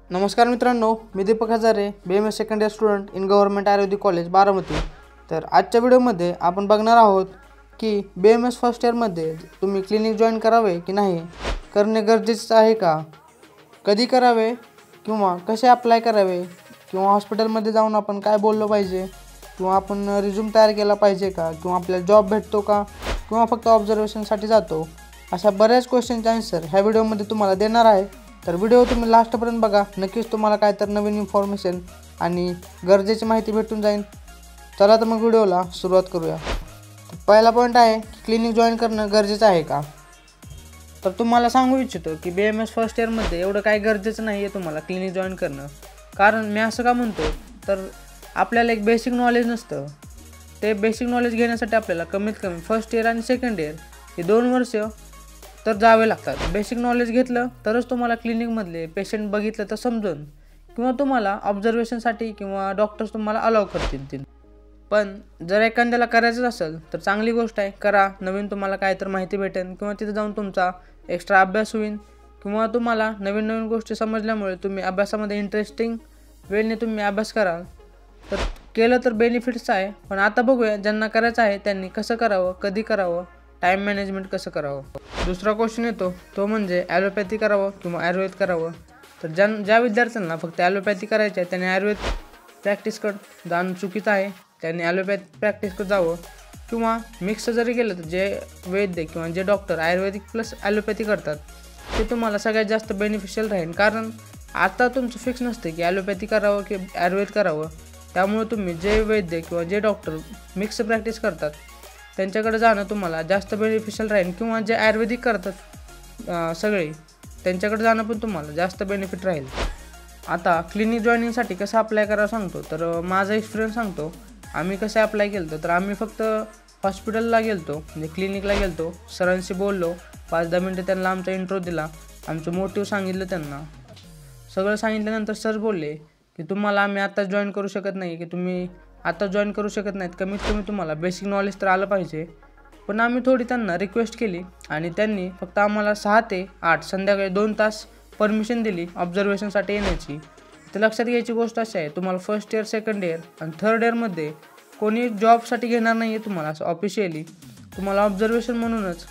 नमस्कार मित्रांनो, मी Deepak Hazare, BMS second year student in government Ayurvedic college Baramati. तर आजच्या व्हिडिओमध्ये आपण बघणार आहोत की BMS फर्स्ट इयरमध्ये तुम्ही क्लिनिक जॉईन करावे की नाही, करणे गरजेचे आहे का, कधी करावे किंवा कसे अप्लाय करावे, किंवा हॉस्पिटलमध्ये जाऊन आपण काय बोललो पाहिजे, किंवा आपण रिझ्यूम तयार केला पाहिजे का, किंवा आपल्याला जॉब भेटतो का, किंवा फक्त ऑब्झर्वेशनसाठी जातो, अशा बऱ्याच क्वेश्चनचे आन्सर ह्या व्हिडिओमध्ये तुम्हाला देणार आहे। तर व्हिडिओ तुम्ही लास्टपर्यंत बघा, नक्कीच तुम्हाला काय तर नवीन इन्फॉर्मेशन आणि गरजेची माहिती भेटून जाईल। चला तर मग व्हिडिओला सुरुवात करूया। पहिला पॉईंट आहे की क्लिनिक जॉईन करणं गरजेचं आहे का। तर तुम्हाला सांगू इच्छितो की BMS फर्स्ट इयरमध्ये एवढं काय गरजेचं नाही आहे तुम्हाला क्लिनिक जॉईन करणं। कारण मी असं का म्हणतो, तर आपल्याला एक बेसिक नॉलेज नसतं। ते बेसिक नॉलेज घेण्यासाठी आपल्याला कमीत कमी फर्स्ट इयर आणि सेकंड इयर हे 2 वर्ष तर जावे लागतात। बेसिक नॉलेज घेतलं तरच तुम्हाला क्लिनिकमधले पेशंट बघितलं तर समजून, किंवा तुम्हाला ऑब्झर्वेशनसाठी किंवा डॉक्टर्स तुम्हाला अलाउ करतील। पण जर एखाद्याला करायचं असेल तर चांगली गोष्ट आहे, करा। नवीन तुम्हाला काय तर माहिती भेटेल, किंवा तिथे जाऊन तुमचा एक्स्ट्रा अभ्यास होईल, किंवा तुम्हाला नवीन नवीन गोष्टी समजल्यामुळे तुम्ही अभ्यासामध्ये इंटरेस्टिंग वेळेने तुम्ही अभ्यास कराल, तर केलं तर बेनिफिट्स आहे। पण आता बघूया ज्यांना करायचं आहे त्यांनी कसं करावं, कधी करावं, टाईम मॅनेजमेंट कसं करावं। दुसरा क्वेश्चन येतो तो म्हणजे ॲलोपॅथी करावं किंवा आयुर्वेद करावं। तर ज्या विद्यार्थ्यांना फक्त ॲलोपॅथी करायची आहे त्यांनी आयुर्वेद प्रॅक्टिसकडे जाणं चुकीचं आहे। त्यांनी ॲलोपॅथी प्रॅक्टिसकडे जावं, किंवा मिक्स जरी केलं तर जे वैद्य किंवा जे डॉक्टर आयुर्वेदिक प्लस ॲलोपॅथी करतात ते तुम्हाला सगळ्यात जास्त बेनिफिशियल राहील। कारण आता तुमचं फिक्स नसतं की ॲलोपॅथी करावं की आयुर्वेद करावं, त्यामुळे तुम्ही जे वैद्य किंवा जे डॉक्टर मिक्स प्रॅक्टिस करतात त्यांच्याकडे जाणं तुम्हाला जास्त बेनिफिशियल राहील, किंवा जे आयुर्वेदिक करतात सगळे त्यांच्याकडे जाणं पण तुम्हाला जास्त बेनिफिट राहील। आता क्लिनिक जॉईनिंगसाठी कसं अप्लाय करावं सांगतो, तर माझा एक्सपिरियन्स सांगतो। आम्ही कसं अप्लाय केलं तर आम्ही फक्त हॉस्पिटलला गेलतो, म्हणजे क्लिनिकला गेलतो, सरांशी बोललो, 5-10 मिनटं त्यांना आमचा इंट्रो दिला, आमचं मोटिव्ह सांगितलं, त्यांना सगळं सांगितल्यानंतर सर बोलले की तुम्हाला आम्ही आत्ताच जॉईन करू शकत नाही, की तुम्ही आता जॉईन करू शकत नाहीत, कमीत कमी तुम्हाला बेसिक नॉलेज तर आलं पाहिजे। पण आम्ही थोडी त्यांना रिक्वेस्ट केली आणि त्यांनी फक्त आम्हाला 6 ते 8 संध्याकाळी 2 तास परमिशन दिली ऑब्झर्वेशनसाठी येण्याची। तर लक्षात घ्यायची गोष्ट अशी आहे, तुम्हाला फर्स्ट इयर, सेकंड इयर आणि थर्ड इयरमध्ये कोणी जॉबसाठी घेणार नाही आहे तुम्हाला असं ऑफिशियली। तुम्हाला ऑब्झर्वेशन म्हणूनच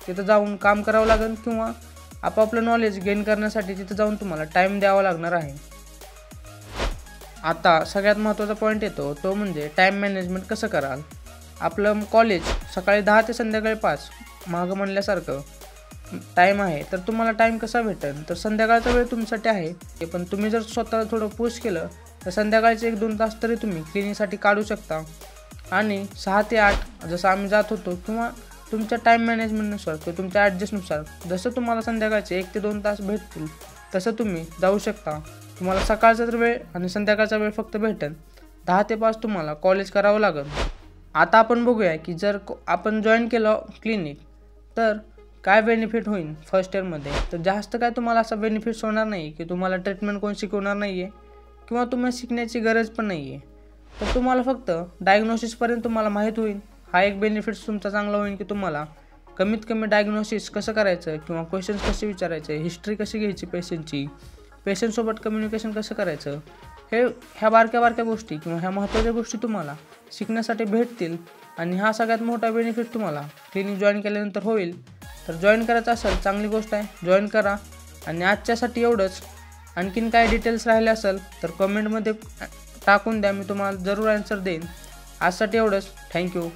तिथं जाऊन काम करावं लागेल, किंवा आपापलं नॉलेज गेन करण्यासाठी तिथं जाऊन तुम्हाला टाईम द्यावा लागणार आहे। आता सगळ्यात महत्त्वाचा पॉईंट येतो तो म्हणजे टाईम मॅनेजमेंट कसं कराल। आपलं कॉलेज सकाळी 10 ते संध्याकाळी 5 मागं म्हणल्यासारखं टाईम आहे, तर तुम्हाला टाईम कसा भेटेल, तर संध्याकाळचा वेळ तुमच्यासाठी आहे। पण तुम्ही जर स्वतःला थोडं पुश केलं तर संध्याकाळचे 1-2 तास तरी तुम्ही क्लिनिकसाठी काढू शकता। आणि 6 ते 8 जसं आम्ही जात होतो, किंवा तुमच्या टाईम मॅनेजमेंटनुसार किंवा तुमच्या ॲडजस्टनुसार जसं तुम्हाला संध्याकाळचे 1 ते 2 तास भेटतील तसं तुम्ही जाऊ शकता। तुम्हाला सकाळचा तर वेळ आणि संध्याकाळचा वेळ फक्त भेटेल। 10 ते 5 तुम्हाला कॉलेज करावं लागेल। आता आपण बघूया की जर आपण जॉईन केलं क्लिनिक तर काय बेनिफिट होईल फर्स्ट इयरमध्ये। तर जास्त काय तुम्हाला असं बेनिफिट्स होणार नाही की तुम्हाला ट्रीटमेंट कोण शिकवणार नाही आहे, किंवा तुम्हाला शिकण्याची गरज पण नाही आहे। तर तुम्हाला फक्त डायग्नोसिसपर्यंत तुम्हाला माहीत होईल, हा एक बेनिफिट्स तुमचा चांगला होईल की तुम्हाला कमीत कमी डायग्नोसिस कसं करायचं, किंवा क्वेश्चन्स कसे विचारायचे, हिस्ट्री कशी घ्यायची पेशंटची, पेशंटसोबत कम्युनिकेशन कसं करायचं, ह्या बारक्या गोष्टी किंवा ह्या महत्त्वाच्या गोष्टी तुम्हाला शिकण्यासाठी भेटतील। आणि हा सगळ्यात मोठा बेनिफिट तुम्हाला क्लिनिक जॉईन केल्यानंतर होईल। तर जॉईन करायचं असेल चांगली गोष्ट आहे, जॉईन करा। आणि आजच्यासाठी एवढंच। आणखीन काय डिटेल्स राहिले असेल तर कमेंटमध्ये टाकून द्या, मी तुम्हाला जरूर आन्सर देईन। आजसाठी एवढंच, थँक्यू।